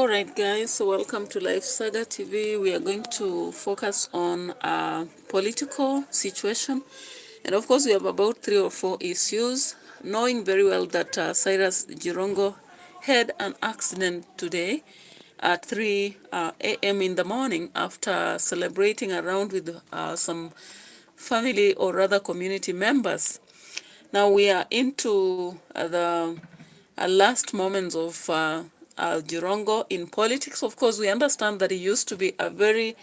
Alright guys, so welcome to Life Saga TV. We are going to focus on a political situation, and of course we have about 3 or 4 issues, knowing very well that Cyrus Jirongo had an accident today at 3 a.m. in the morning after celebrating around with some family or rather community members. Now we are into the last moments of Jirongo in politics. Of course, we understand that he used to be a very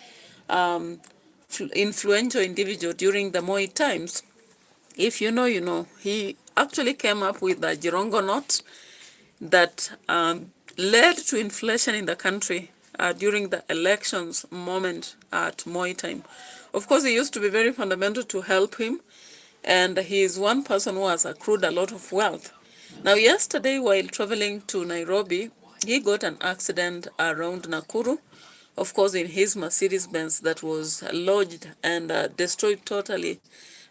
influential individual during the Moi times. If you know, you know. He actually came up with the Jirongo note that led to inflation in the country during the elections moment at Moi time. Of course, he used to be very fundamental to help him, and he is one person who has accrued a lot of wealth. Now, yesterday, while traveling to Nairobi, he got an accident around Nakuru, of course, in his Mercedes-Benz that was lodged and destroyed totally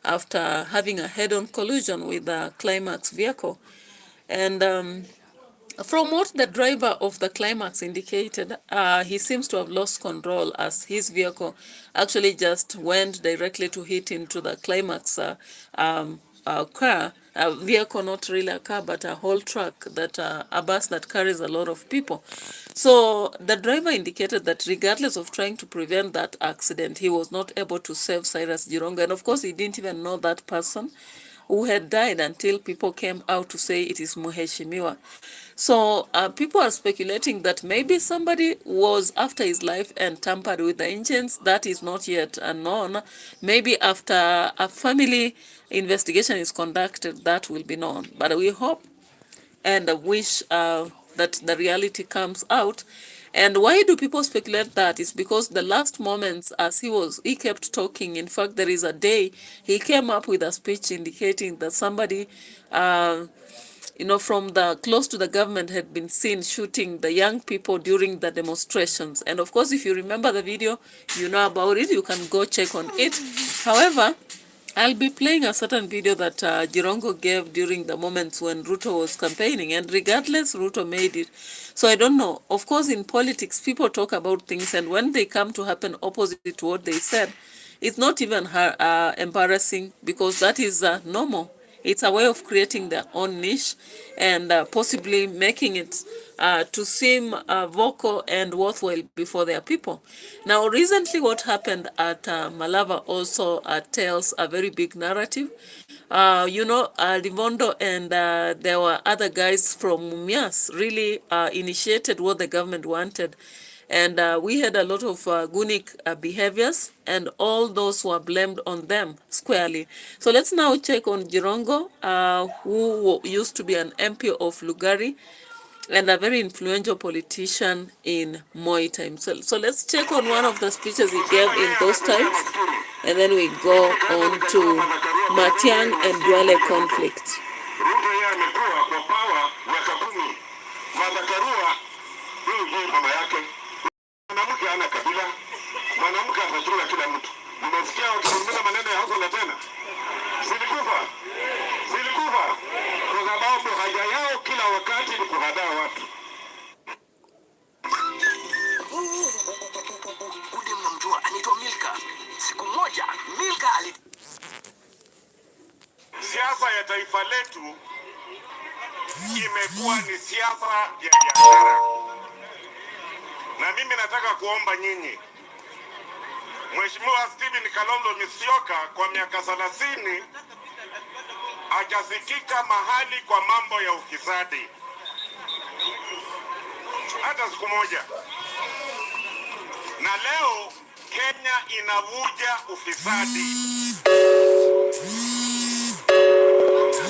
after having a head-on collision with the Climax vehicle. And from what the driver of the Climax indicated, he seems to have lost control as his vehicle actually just went directly to hit into the Climax car, a vehicle, not really a car, but a whole truck, that a bus that carries a lot of people. So the driver indicated that regardless of trying to prevent that accident, he was not able to save Cyrus Jirongo. And of course, he didn't even know that person who had died until people came out to say it is Mheshimiwa. So people are speculating that maybe somebody was after his life and tampered with the engines. That is not yet known. Maybe after a family investigation is conducted, that will be known. But we hope and wish that the reality comes out. And why do people speculate that? Is because the last moments as he kept talking. In fact, there is a day he came up with a speech indicating that somebody from the close to the government had been seen shooting the young people during the demonstrations. And of course, if you remember the video, you know about it, you can go check on it. However, I'll be playing a certain video that Jirongo gave during the moments when Ruto was campaigning, and regardless, Ruto made it. So I don't know. Of course, in politics, people talk about things, and when they come to happen opposite to what they said, it's not even embarrassing, because that is normal. It's a way of creating their own niche and possibly making it to seem vocal and worthwhile before their people. Now, recently what happened at Malava also tells a very big narrative. Livondo and there were other guys from Mumias really initiated what the government wanted. And we had a lot of gunic behaviors, and all those were blamed on them squarely. So let's now check on Jirongo, who used to be an MP of Lugari and a very influential politician in Moi time. So let's check on one of the speeches he gave in those times, and then we go on to Matiang and Duale conflict. Mwanamke ana kabila, mwanamke anachora kila mtu. Mmesikia wakizungumza maneno ya hasa na tena? Zilikufa. Kwa sababu haja yao kila wakati ni kuhadaa watu. Ule mnamjua anaitwa Milka. Siku moja Milka siasa ya taifa letu imekuwa ni siasa ya biashara. Na mimi nataka kuomba nyinyi, Mheshimiwa Stephen Kalonzo Musyoka kwa miaka 30 hajasikika mahali kwa mambo ya ufisadi hata siku moja. Na leo Kenya inavuja ufisadi.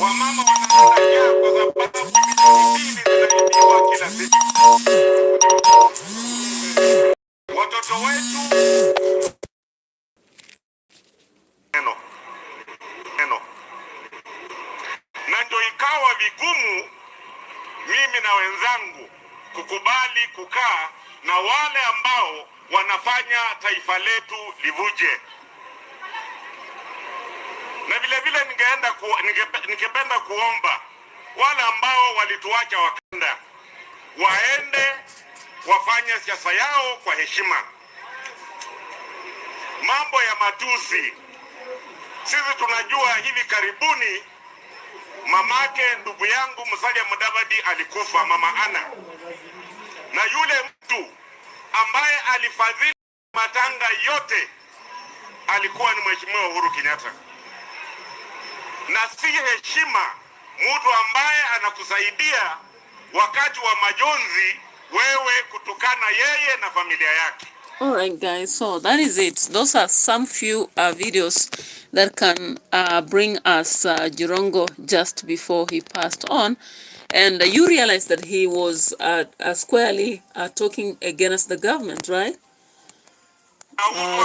Wamama wanataka kwa sababu bilioni 2 zinaibiwa kila siku. Watoto wetu na ndio ikawa vigumu mimi na wenzangu kukubali kukaa na wale ambao wanafanya taifa letu livuje. Na vile vile ningependa kuomba wale ambao walituacha wakenda waende wafanye siasa yao kwa heshima. Mambo ya matusi, sisi tunajua hivi karibuni mamake ndugu yangu Musalia Mudavadi alikufa, Mama Ana, na yule mtu ambaye alifadhili matanga yote alikuwa ni Mheshimiwa Uhuru Kenyatta. Na si heshima mtu ambaye anakusaidia wakati wa majonzi wewe kutukana yeye na familia yake. Alright guys, so that is it. Those are some few videos that can bring us Jirongo just before he passed on. And you realize that he was squarely talking against the government, right?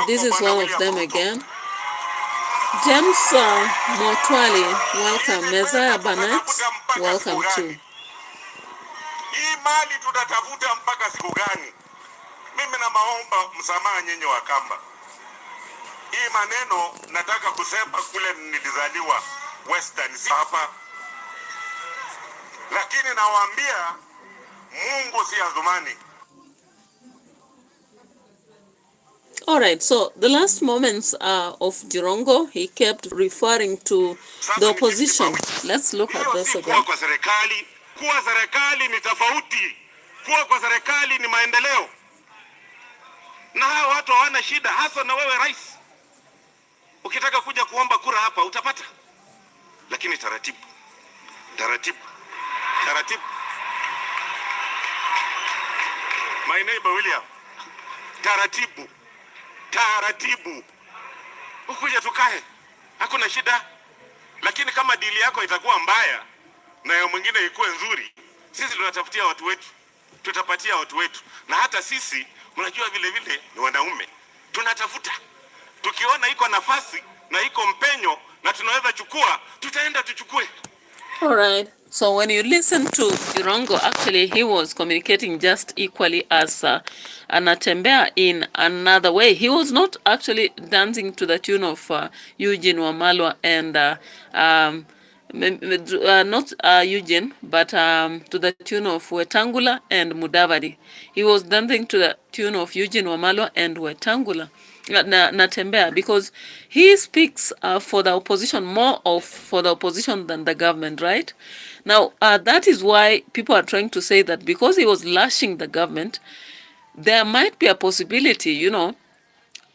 This is one of them again. James Motwali, welcome. Messiah Bannett, welcome too. Hii mali tutatafuta mpaka siku gani? Mimi na maomba msamaha nyinyi wa Kamba. Hii maneno nataka kusema kule nilizaliwa Western hapa. Lakini nawaambia Mungu si azumani. All right, so the last moments of Jirongo, he kept referring to the opposition. Let's look at this again. Kuwa serikali ni tofauti. Kuwa serikali ni maendeleo. Na hawa watu hawana shida, hasa na wewe rais. Ukitaka kuja kuomba kura hapa utapata. Lakini taratibu. My neighbor William. Taratibu. Ukuja tukae. Hakuna shida. Lakini kama dili yako itakuwa mbaya na ya mwingine ikuwe nzuri, sisi tunatafutia watu wetu. Tutapatia watu wetu. Na hata sisi mnajua vile ni wanaume. Tunatafuta. Tukiona iko nafasi na iko mpenyo na tunaweza chukua, tutaenda tuchukue. All right. So when you listen to Jirongo, actually he was communicating just equally as Anatembea in another way. He was not actually dancing to the tune of Eugene Wamalwa and not Eugene, but to the tune of Wetangula and Mudavadi. He was dancing to the tune of Eugene Wamalwa and Wetangula. Natembea, because he speaks for the opposition, for the opposition than the government, right? Now, that is why people are trying to say that because he was lashing the government, there might be a possibility, you know,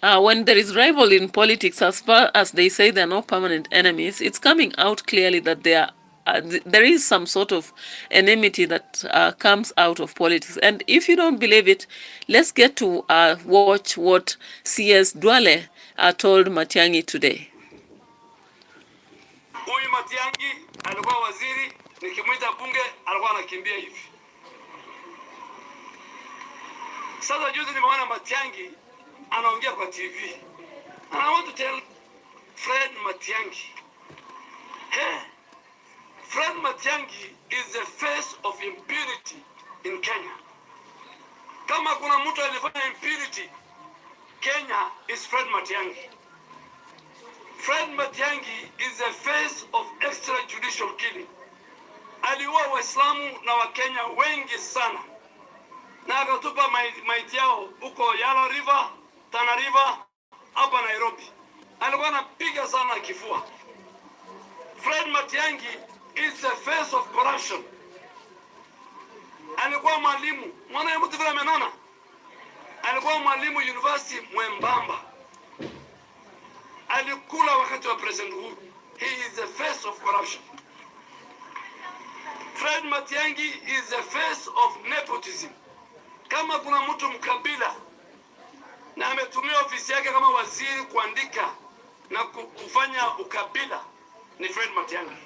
when there is rival in politics, as far as they say they're not permanent enemies, it's coming out clearly that there is some sort of enmity that comes out of politics. And if you don't believe it, let's get to watch what CS Duale told Matiangi today. Huyu Matiangi alikuwa waziri, nikimwita bunge alikuwa anakimbia hivi. Sasa juzi nimeona Matiangi anaongea kwa TV. And I want to tell Fred Matiangi, hey, Fred Matiangi is the face of impunity in Kenya. Kama kuna mtu alifanya impunity, Kenya is Fred Matiangi. Fred Matiangi is the face of extrajudicial killing. Aliua Waislamu na Wakenya wengi sana. Na akatupa maiti yao huko Yala River, Tana River, hapa Nairobi. Alikuwa anapiga sana kifua. Fred Matiangi is the face of corruption. Alikuwa mwalimu, mwana mtu vile amenona. Alikuwa mwalimu university mwembamba. Alikula wakati wa President Uhuru. He is the face of corruption. Fred Matiangi is the face of nepotism. Kama kuna mtu mkabila na ametumia ofisi yake kama waziri kuandika na kufanya ukabila, ni Fred Matiangi.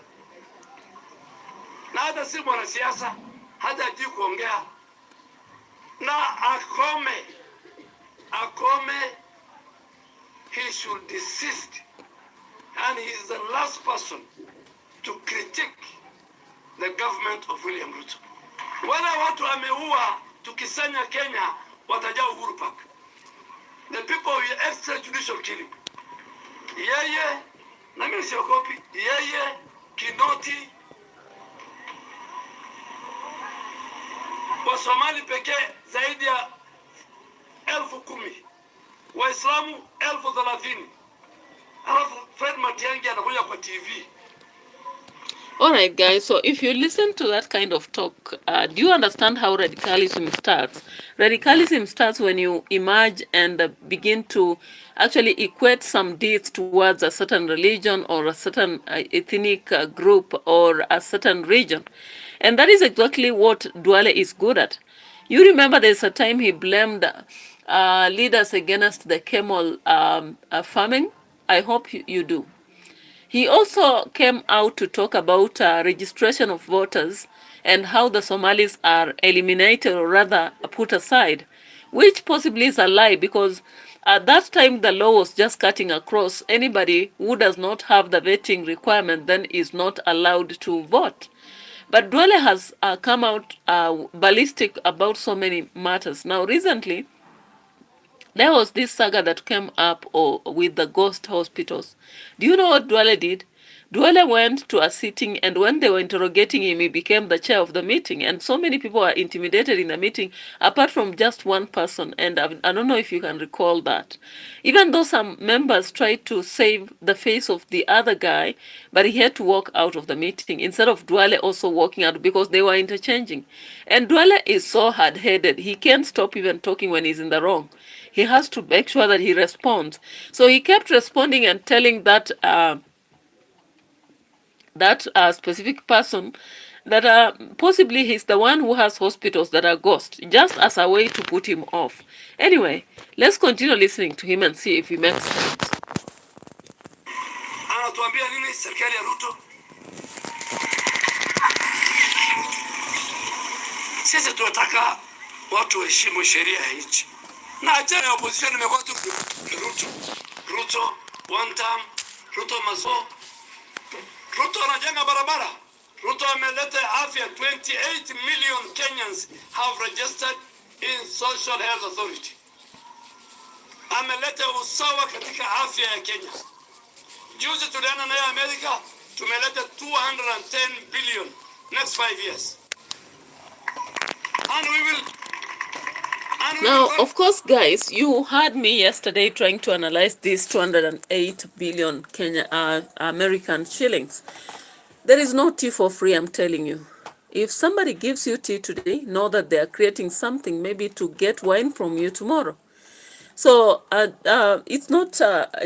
Na hata si mwanasiasa, hata hajui kuongea. Na akome, he should desist. And he is the last person to critique the government of William Ruto. Wala watu ameua tukisanya Kenya watajaa Uhuru Park. The people will extrajudicial killing. Yeye, na mimi siogopi, yeye, Kinoti, Wasomali pekee zaidi ya 10,000, Waislamu 30,000. Alafu Fred Matiang'i anakuja kwa TV. All right, guys, so if you listen to that kind of talk, do you understand how radicalism starts? Radicalism starts when you emerge and begin to actually equate some deeds towards a certain religion or a certain ethnic group or a certain region. And that is exactly what Duale is good at. You remember there's a time he blamed leaders against the camel farming? I hope you do. He also came out to talk about registration of voters and how the Somalis are eliminated or rather put aside, which possibly is a lie because at that time the law was just cutting across anybody who does not have the vetting requirement then is not allowed to vote. But Duale has come out ballistic about so many matters. Now recently, there was this saga that came up with the ghost hospitals. Do you know what Duale did? Duale went to a sitting, and when they were interrogating him, he became the chair of the meeting. And so many people were intimidated in the meeting, apart from just one person. And I don't know if you can recall that. Even though some members tried to save the face of the other guy, but he had to walk out of the meeting instead of Duale also walking out because they were interchanging. And Duale is so hard-headed. He can't stop even talking when he's in the wrong. He has to make sure that he responds. So he kept responding and telling that specific person that possibly he's the one who has hospitals that are ghosts, just as a way to put him off. Anyway, let's continue listening to him and see if he makes sense. Anatuambia nini serikali ya Ruto? Sisi tunataka watu waheshimu sheria ya nchi. Na ajenda ya opposition imekuwa tu Ruto one time, Ruto maso. Ruto anajenga barabara. Ruto ameleta afya. 28 million Kenyans have registered in Social Health Authority. Ameleta usawa katika afya ya Kenya. Juzi tuliana na Amerika, tumeleta 210 billion next 5 years. And we will Now, of course, guys, you heard me yesterday trying to analyze these 208 billion American shillings. There is no tea for free, I'm telling you. If somebody gives you tea today, know that they are creating something maybe to get wine from you tomorrow. So it's not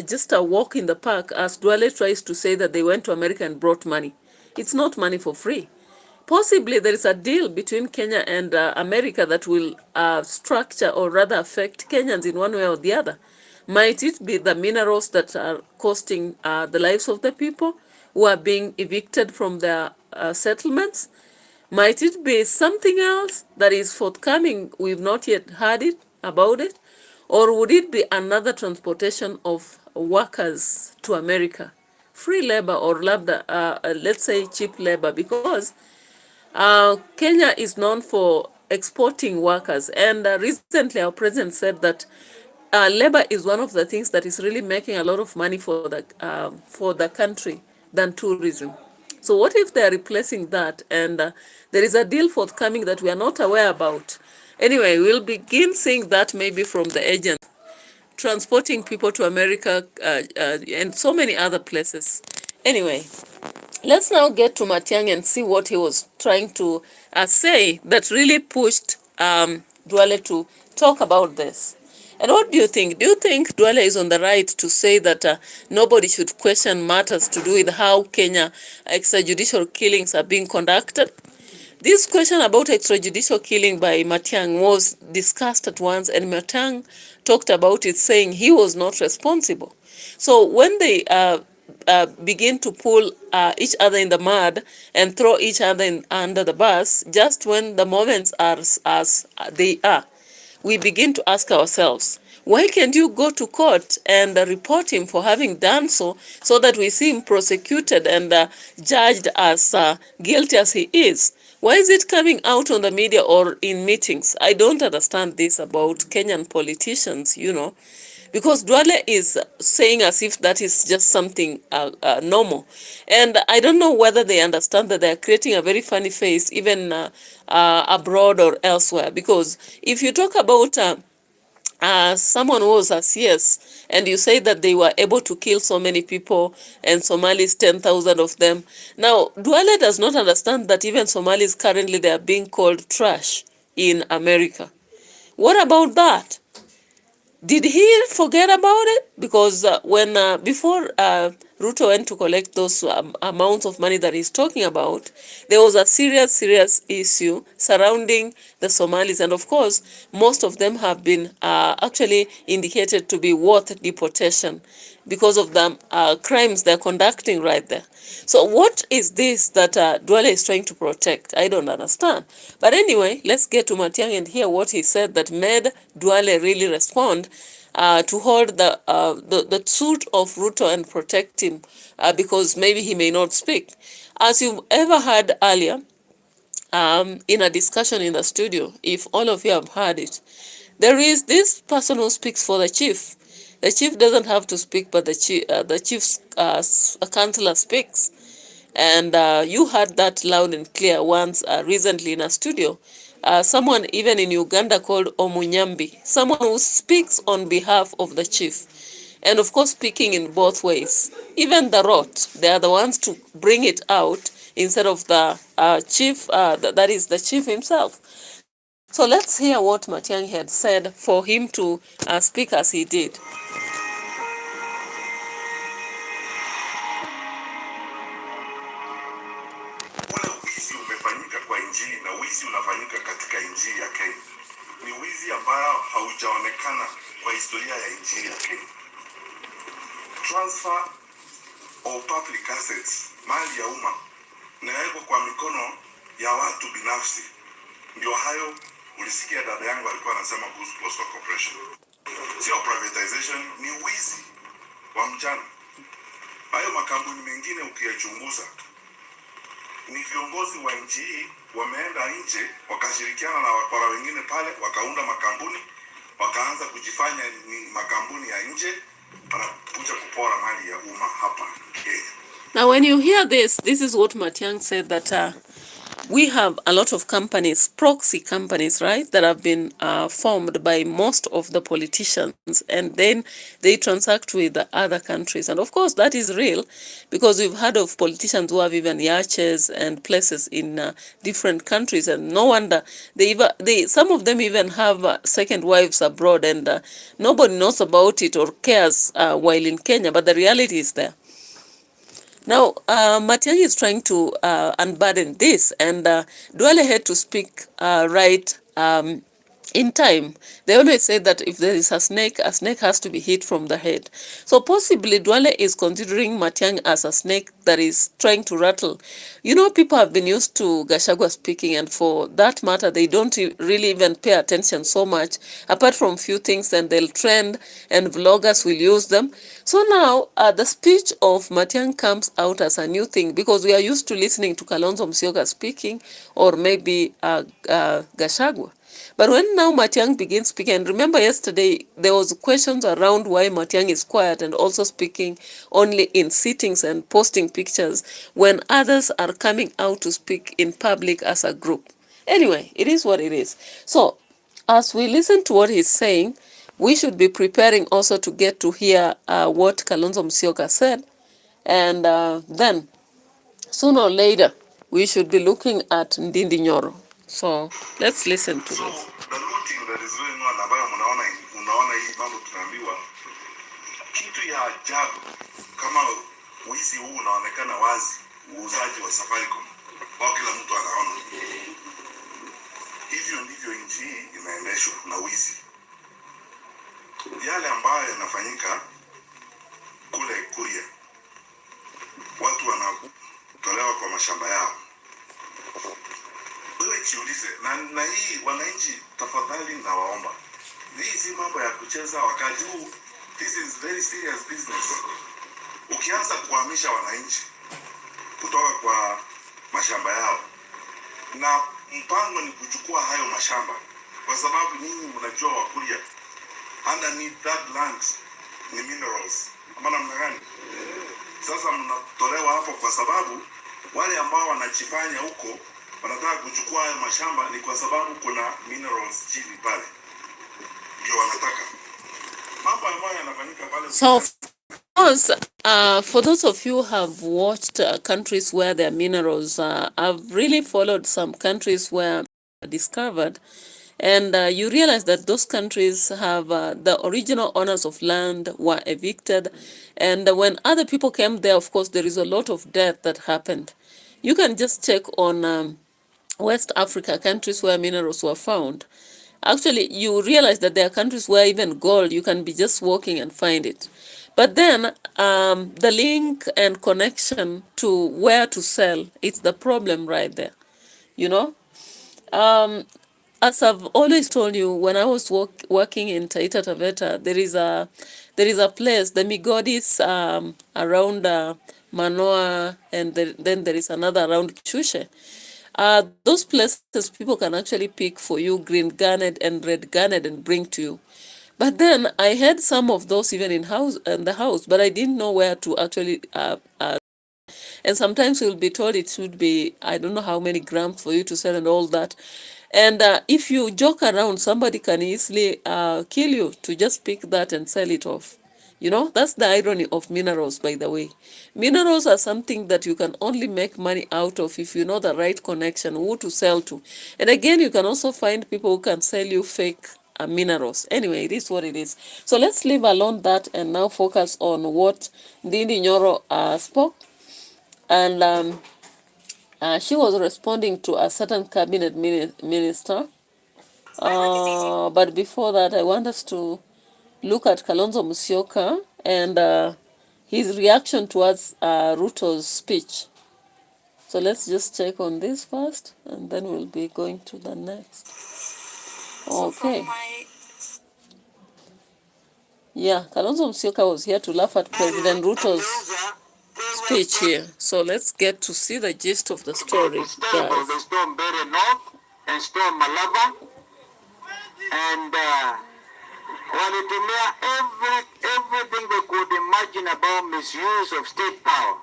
just a walk in the park, as Duale tries to say that they went to America and brought money. It's not money for free. Possibly there is a deal between Kenya and America that will structure or rather affect Kenyans in one way or the other. Might it be the minerals that are costing the lives of the people who are being evicted from their settlements? Might it be something else that is forthcoming? We've not yet heard about it. Or would it be another transportation of workers to America? Free labor or let's say cheap labor, because Kenya is known for exporting workers, and recently our president said that labor is one of the things that is really making a lot of money for the country than tourism. So what if they are replacing that, and there is a deal forthcoming that we are not aware about? Anyway, we'll begin seeing that maybe from the agent transporting people to America and so many other places. Anyway, let's now get to Matiang'i and see what he was trying to say that really pushed Duale to talk about this. And what do you think? Do you think Duale is on the right to say that nobody should question matters to do with how Kenya extrajudicial killings are being conducted? This question about extrajudicial killing by Matiang'i was discussed at once, and Matiang'i talked about it, saying he was not responsible. So when they begin to pull each other in the mud and throw each other under the bus, just when the moments are as they are, we begin to ask ourselves, why can't you go to court and report him for having done so that we see him prosecuted and judged as guilty as he is? Why is it coming out on the media or in meetings? I don't understand this about Kenyan politicians, because Duale is saying as if that is just something normal. And I don't know whether they understand that they are creating a very funny face even abroad or elsewhere. Because if you talk about someone who was a CS and you say that they were able to kill so many people and Somalis, 10,000 of them. Now, Duale does not understand that even Somalis currently they are being called trash in America. What about that? Did he forget about it? Because before Ruto went to collect those amounts of money that he's talking about, there was a serious issue surrounding the Somalis. And of course, most of them have been actually indicated to be worth deportation because of the crimes they're conducting right there. So what is this that Duale is trying to protect? I don't understand. But anyway, let's get to Matiang'i and hear what he said that made Duale really respond to hold the suit of Ruto and protect him because maybe he may not speak. As you've ever heard earlier, in a discussion in the studio, if all of you have heard it, there is this person who speaks for the chief. The chief doesn't have to speak, but the chief's counselor speaks. And you heard that loud and clear once recently in a studio. Someone even in Uganda called Omunyambi, someone who speaks on behalf of the chief. And of course, speaking in both ways. Even the rot, they are the ones to bring it out instead of the chief, that is the chief himself. So let's hear what Matiang'i had said for him to speak as he did. Wizi umefanyika kwa injili na wizi unafanyika katika injili ya Kenya. Ni wizi ambao haujaonekana kwa historia ya injili ya Kenya. Transfer of public assets, mali ya umma, nawekwa kwa mikono ya watu binafsi. Ndio hayo ulisikia dada yangu alikuwa anasema kuhusu Postal Corporation. Sio privatization, ni wizi wa mchana. Hayo makampuni mengine ukiyachunguza, ni viongozi wa nchi hii wameenda nje wakashirikiana na wakora wengine pale wakaunda makampuni wakaanza kujifanya ni makampuni ya nje wanakuja kupora mali ya umma hapa Kenya. Now when you hear this is what Matiang'i said, that we have a lot of companies, proxy companies, right, that have been formed by most of the politicians, and then they transact with the other countries. And of course, that is real, because we've heard of politicians who have even yachts and places in different countries, and no wonder some of them even have second wives abroad, and nobody knows about it or cares while in Kenya, but the reality is there. Now, Matiang'i is trying to unburden this, and Duale had to speak right in time. They always say that if there is a snake has to be hit from the head. So possibly Duale is considering Matiang'i as a snake that is trying to rattle. You know, people have been used to Gachagua speaking, and for that matter, they don't really even pay attention so much, apart from few things, and they'll trend, and vloggers will use them. So now, the speech of Matiang'i comes out as a new thing, because we are used to listening to KALONZO speaking, or maybe Gachagua. But when now Matiang'i begins speaking, and remember yesterday there was questions around why Matiang'i is quiet and also speaking only in sittings and posting pictures when others are coming out to speak in public as a group. Anyway, it is what it is. So as we listen to what he's saying, we should be preparing also to get to hear what KALONZO said, and then sooner or later we should be looking at NDINDI NYORO. So let's listen to this. The looting that is going on, ambayo unaona hii mambo tunaambiwa, kitu ya ajabu kama wizi huu unaonekana wazi, uuzaji wa Safaricom, kwa kila mtu anaona. Hivyo ndivyo nchi hii inaendeshwa na wizi. Yale ambayo yanafanyika kule Kuria, watu wanatolewa kwa mashamba yao. Wewe jiulize, na hii wananchi, tafadhali na waomba, hii si mambo ya kucheza wakati huu. This is very serious business. Ukianza kuhamisha wananchi kutoka kwa mashamba yao, na mpango ni kuchukua hayo mashamba, kwa sababu nyinyi mnajua Wakuria underneath that land ni minerals. Ama namna gani? Sasa mnatolewa hapo kwa sababu wale ambao wanachifanya huko wanataka kuchukua hayo mashamba ni kwa sababu kuna minerals chini pale. Ndio wanataka. Mambo ambayo yanafanyika pale. So for those of you who have watched countries where there are minerals, I've really followed some countries where discovered, and you realize that those countries have the original owners of land were evicted, and when other people came there, of course, there is a lot of death that happened. You can just check on West Africa, countries where minerals were found. Actually, you realize that there are countries where even gold, you can be just walking and find it. But then the link and connection to where to sell, it's the problem right there. You know, as I've always told you, when I was working in Taita Taveta, there is a place, the Migodis around Manoa, and then there is another around Chushe. Those places people can actually pick for you green garnet and red garnet and bring to you. But then I had some of those even in the house, but I didn't know where to actually and sometimes you'll be told it should be, I don't know how many grams for you to sell and all that. And if you joke around, somebody can easily kill you to just pick that and sell it off. You know, that's the irony of minerals, by the way. Minerals are something that you can only make money out of if you know the right connection, who to sell to. And again, you can also find people who can sell you fake minerals. Anyway, it is what it is. So let's leave alone that and now focus on what NDINDI NYORO spoke. And she was responding to a certain cabinet minister. But before that, I want us to look at Kalonzo Musyoka and his reaction towards RUTO'S speech. So let's just check on this first, and then we'll be going to the next. Okay. Yeah, Kalonzo Musyoka was here to laugh at President RUTO'S speech here. So let's get to see the gist of the story, guys. They stormed Bere North and stormed Malaba, and walitumia everything they could imagine about misuse of state power,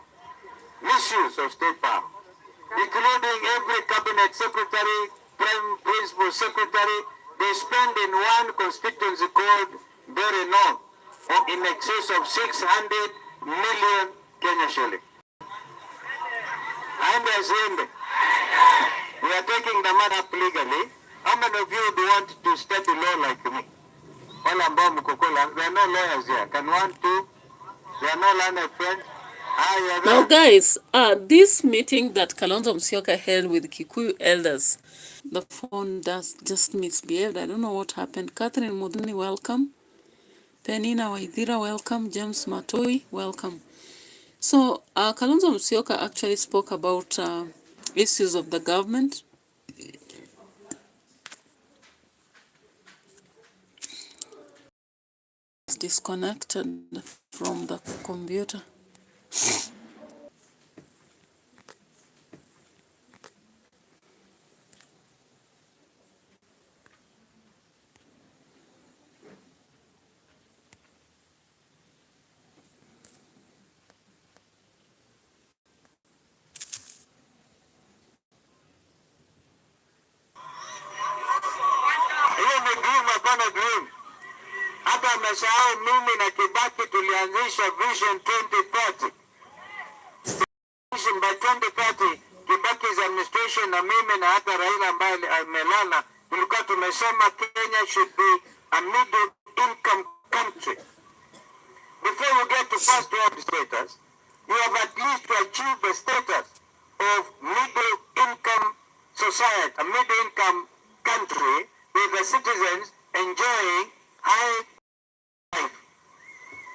including every cabinet secretary, principal secretary. They spend in one constituency called Bere North in excess of 600 million Kenya shilling. And we are taking the matter up legally. How many of you do want to study law like me? All about Mukokola. There are no lawyers here. Can one, two? There are no learned friends. Now, guys, this meeting that Kalonzo Musyoka held with Kikuyu elders, the phone just misbehaved. I don't know what happened. Catherine Muduni, welcome. Penina Waithira, welcome. James Matoi, welcome. So, Kalonzo Musyoka actually spoke about issues of the government. It's disconnected from the computer. Hata amesahau mimi na Kibaki tulianzisha Vision 2030. By 2030, Kibaki's administration na mimi na hata Raila ambaye amelala, tulikuwa tumesema Kenya should be a middle income country. Before you get to first world status, you have at least to achieve the status of middle income society, a middle income country with the citizens enjoying high life.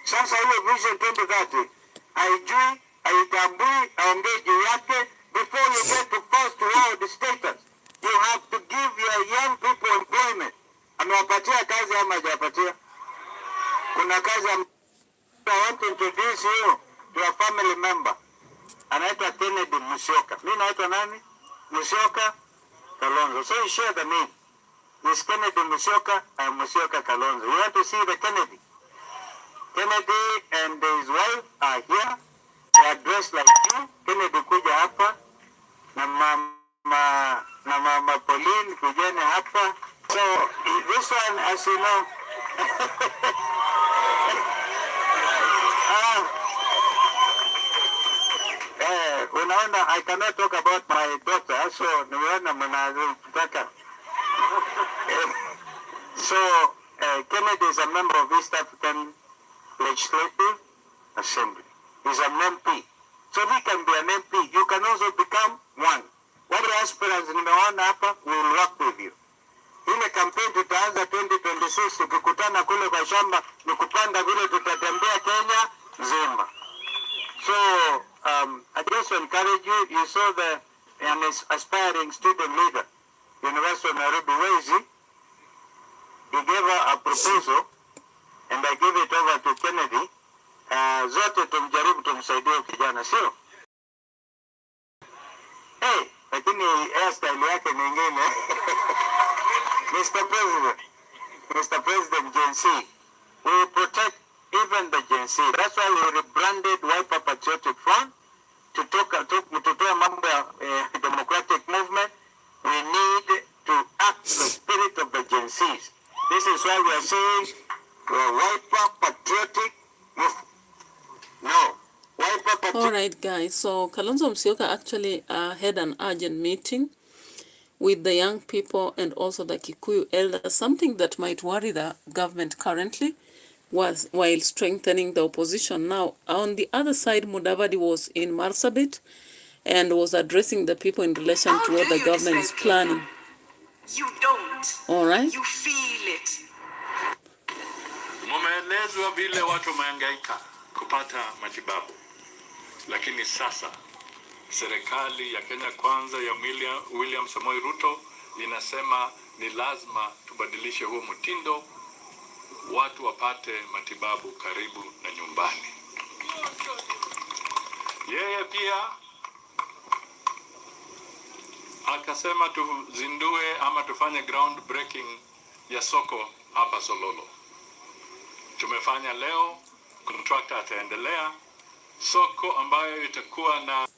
Sasa hiyo Vision 2030 haijui, haitambui, aongee juu yake. Before you get to first world status, you have to give your young people employment. Amewapatia kazi ama hajawapatia? Kuna kazi I want to introduce you to a family member. Anaitwa Kennedy Musyoka. Mimi naitwa nani? Musyoka Kalonzo. So you share the name. This Kennedy Musyoka and Musyoka Kalonzo. You want to see the Kennedy? Kennedy and his wife are here. They are dressed like you. Kennedy kuja hapa na mama Pauline kujeni hapa. So this one, as you know, unaona, I cannot talk about my daughter, so nimeona mnataka. So Kennedy is a member of East African Legislative Assembly. He's an MP. So if he can be an MP, you can also become one. Wale aspirants nimeona hapa, we will work with you. Ile campaign tutaanza 2026, tukikutana kule kwa shamba, ni kupanda vile tutatembea Kenya nzima. So I just encourage you. You saw an aspiring student leader, University of Nairobi, where is he? He gave her a proposal, and I gave it over to Kennedy. Zote tumjaribu tumsaidie kijana, sio? Hey, lakini hairstyle yake nyingine. Mr. President, Gen Z, we will protect even the Gen Z. That's why we rebranded Wiper Patriotic Front to talk mambo ya democratic movement. We need to act the spirit of the Gen Zs. This is why we are saying Wiper Patriotic Movement. No. Wiper Patriotic. All right, guys. So Kalonzo Musyoka actually had an urgent meeting with the young people and also the Kikuyu elders, something that might worry the government currently, was while strengthening the opposition. Now, on the other side, Mudavadi was in Marsabit and was addressing the people in relation to what the government is planning. You don't. All right. You feel it. Mumeelezwa vile watu wamehangaika kupata matibabu. Lakini sasa serikali ya Kenya Kwanza ya William Samoei Ruto inasema ni lazima tubadilishe huo mtindo, watu wapate matibabu karibu na nyumbani. Yeye pia akasema tuzindue ama tufanye ground breaking ya soko hapa Sololo. Tumefanya leo, contractor ataendelea, soko ambayo itakuwa na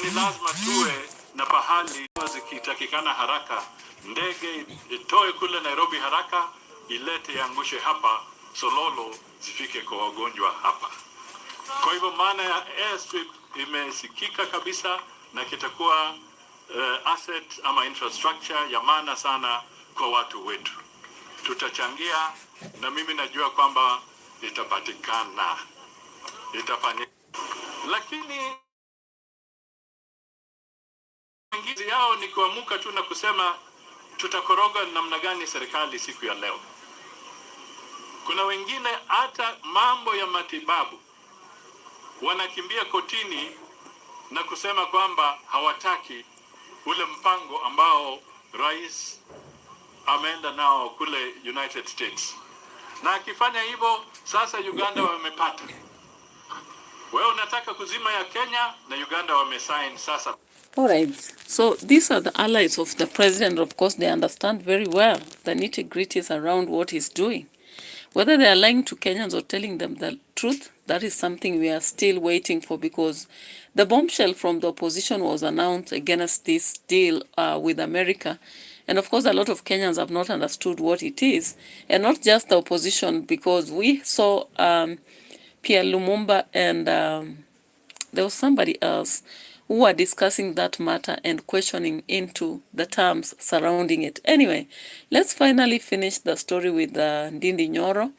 ni lazima tuwe na pahali zikitakikana haraka, ndege itoe kule Nairobi haraka, ilete yangushe hapa Sololo, zifike kwa wagonjwa hapa. Kwa hivyo maana ya airstrip imesikika kabisa, na kitakuwa asset ama infrastructure ya maana sana kwa watu wetu. Tutachangia, na mimi najua kwamba itapatikana, itafanyika. Lakini ingizi yao ni kuamuka tu na kusema tutakoroga namna gani serikali siku ya leo. Kuna wengine hata mambo ya matibabu wanakimbia kotini na kusema kwamba hawataki ule mpango ambao rais ameenda nao kule United States. Na akifanya hivyo, sasa Uganda wamepata. Wewe unataka kuzima ya Kenya, na Uganda wamesign sasa. All right. So these are the allies of the president. Of course, they understand very well the nitty-gritties around what he's doing. Whether they are lying to Kenyans or telling them the truth, that is something we are still waiting for, because the bombshell from the opposition was announced against this deal with America. And of course, a lot of Kenyans have not understood what it is. And not just the opposition, because we saw Pierre Lumumba and there was somebody else who are discussing that matter and questioning into the terms surrounding it. Anyway, let's finally finish the story with NDINDI NYORO.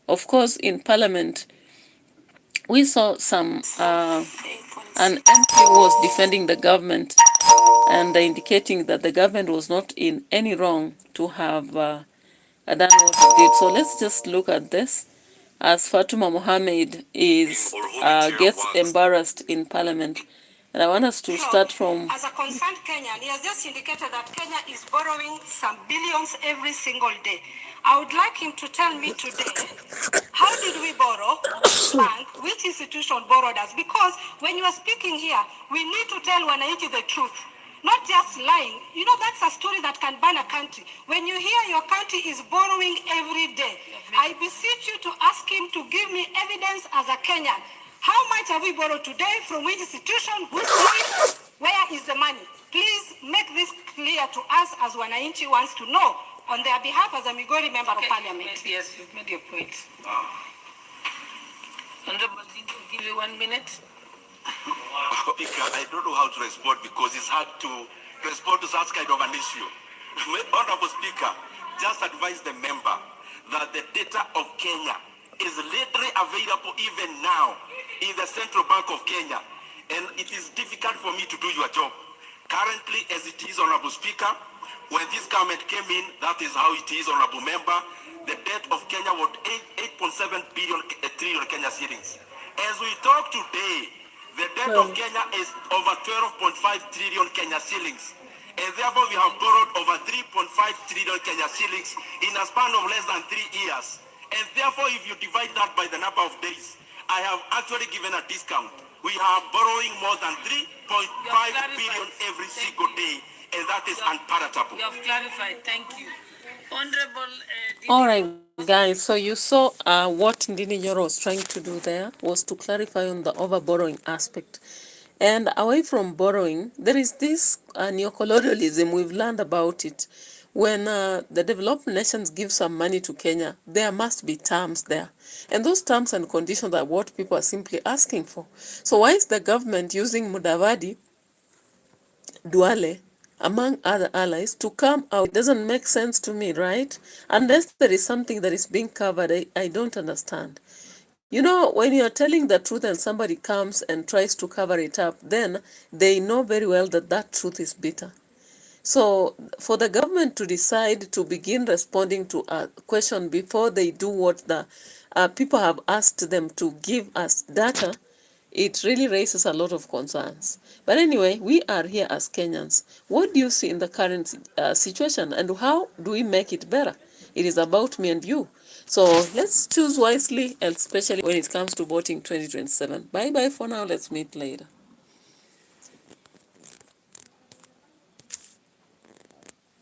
Of course, in Parliament, we saw some, an MP was defending the government and indicating that the government was not in any wrong to have done what it did. So let's just look at this. As Fatuma Mohammed is gets embarrassed in Parliament. And I want us to start from... As a concerned Kenyan, he has just indicated that Kenya is borrowing some billions every single day. I would like him to tell me today, how did we borrow? Bank, which institution borrowed us? Because when you are speaking here, we need to tell Wananchi the truth, not just lying. You know, that's a story that can burn a country. When you hear your country is borrowing every day, I beseech you to ask him to give me evidence as a Kenyan. How much have we borrowed today? From which institution? Who's doing? Where is the money? Please make this clear to us as Wananchi wants to know on their behalf as a Migori member of parliament. Yes, you've made your point. Honorable, I'll give you 1 minute. Speaker, I don't know how to respond because it's hard to respond to such kind of an issue. Honorable Speaker, just advise the member that the data of Kenya is literally available even now in the Central Bank of Kenya, and it is difficult for me to do your job. Currently, as it is, Honorable Speaker, when this government came in, that is how it is, Honorable Member, the debt of Kenya was 8.7 trillion Kenya shillings. As we talk today, the debt of Kenya is over 12.5 trillion Kenya shillings. And therefore, we have borrowed over 3.5 trillion Kenya shillings in a span of less than 3 years. And therefore, if you divide that by the number of days, I have actually given a discount. We are borrowing more than 3.5 billion every single day, and that is unpalatable. You have clarified. Thank you. Honorable... All right, guys, so you saw what NDINDI NYORO was trying to do there was to clarify on the over-borrowing aspect. And away from borrowing, there is this neocolonialism, we've learned about it. When the developed nations give some money to Kenya, there must be terms there. And those terms and conditions are what people are simply asking for. So why is the government using Mudavadi, Duale, among other allies, to come out? It doesn't make sense to me, right? Unless there is something that is being covered, I don't understand. You know, when you're telling the truth and somebody comes and tries to cover it up, then they know very well that that truth is bitter. So for the government to decide to begin responding to a question before they do what the people have asked them to give us data, it really raises a lot of concerns. But anyway, we are here as Kenyans. What do you see in the current situation, and how do we make it better? It is about me and you. So let's choose wisely, especially when it comes to voting 2027. Bye-bye for now. Let's meet later.